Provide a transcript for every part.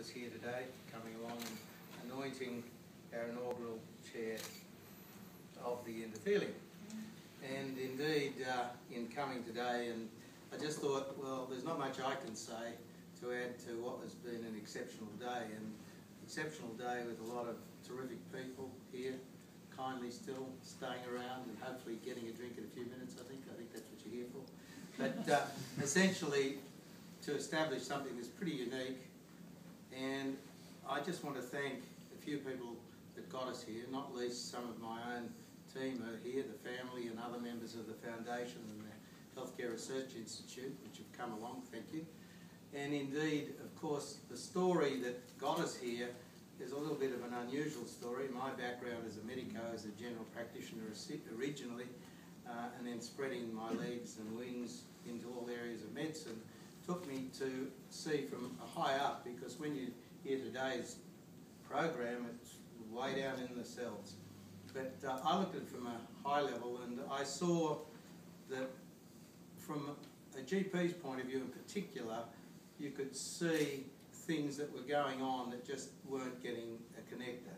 us here today, coming along and anointing our inaugural chair of the Endothelium. And indeed, in coming today, and I just thought, well, there's not much I can say to add to what has been an exceptional day, and exceptional day with a lot of terrific people here, kindly still staying around and hopefully getting a drink in a few minutes, I think that's what you're here for. But essentially, to establish something that's pretty unique, and I just want to thank a few people that got us here, not least some of my own team are here, the family and other members of the foundation and the Healthcare Research Institute, which have come along, thank you. And indeed, of course, the story that got us here is a little bit of an unusual story. My background as a medico, as a general practitioner originally, and then spreading my legs and wings into all areas of medicine, took me to see from a high up, because when you hear today's program, it's way down in the cells. But I looked at it from a high level, and I saw that from a GP's point of view in particular, you could see things that were going on that just weren't getting a connector.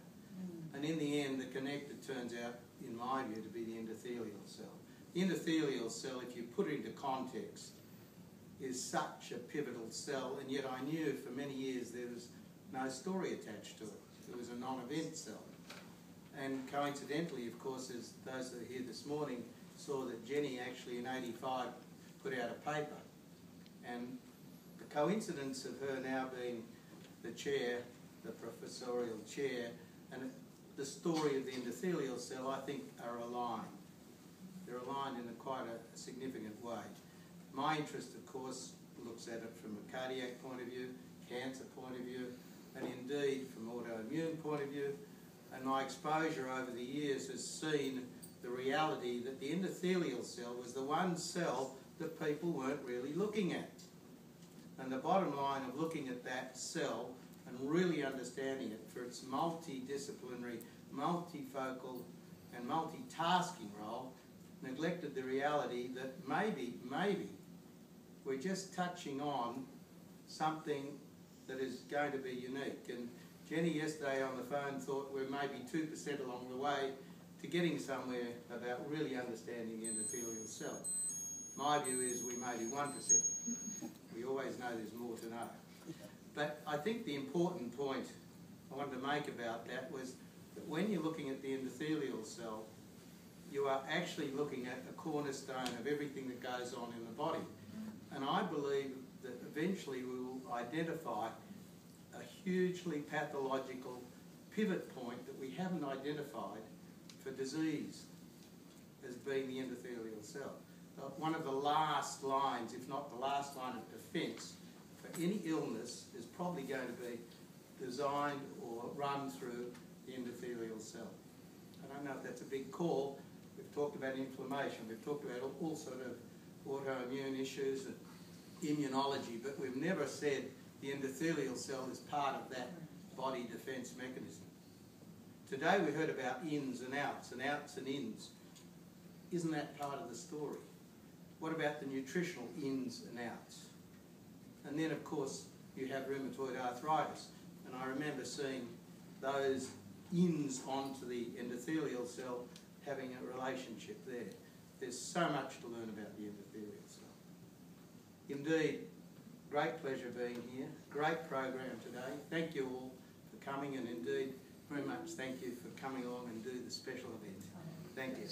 And in the end, the connector turns out, in my view, to be the endothelial cell. The endothelial cell, if you put it into context, is such a pivotal cell, and yet I knew for many years there was no story attached to it. It was a non-event cell. And coincidentally, of course, as those that are here this morning saw that Jenny actually in '85 put out a paper. And the coincidence of her now being the chair, the professorial chair, and the story of the endothelial cell, I think, are aligned. They're aligned in quite a significant way. My interest, of course, looks at it from a cardiac point of view, cancer point of view, and indeed from autoimmune point of view. And my exposure over the years has seen the reality that the endothelial cell was the one cell that people weren't really looking at. And the bottom line of looking at that cell and really understanding it for its multidisciplinary, multifocal and multitasking role, neglected the reality that maybe we're just touching on something that is going to be unique. And Jenny yesterday on the phone thought we're maybe 2% along the way to getting somewhere about really understanding the endothelial cell. My view is we may be 1%. We always know there's more to know. But I think the important point I wanted to make about that was that when you're looking at the endothelial cell, you are actually looking at a cornerstone of everything that goes on in the body. And I believe that eventually we will identify a hugely pathological pivot point that we haven't identified for disease as being the endothelial cell. One of the last lines, if not the last line of defence for any illness, is probably going to be designed or run through the endothelial cell. I don't know if that's a big call. We've talked about inflammation, we've talked about all sort of autoimmune issues and immunology, but we've never said the endothelial cell is part of that body defence mechanism. Today we heard about ins and outs and ins. Isn't that part of the story? What about the nutritional ins and outs? And then, of course, you have rheumatoid arthritis. And I remember seeing those ins onto the endothelial cell having a relationship there. There's so much to learn about the endothelial cell. Indeed, great pleasure being here. Great program today. Thank you all for coming, and indeed, very much thank you for coming along and do the special event. Thank you.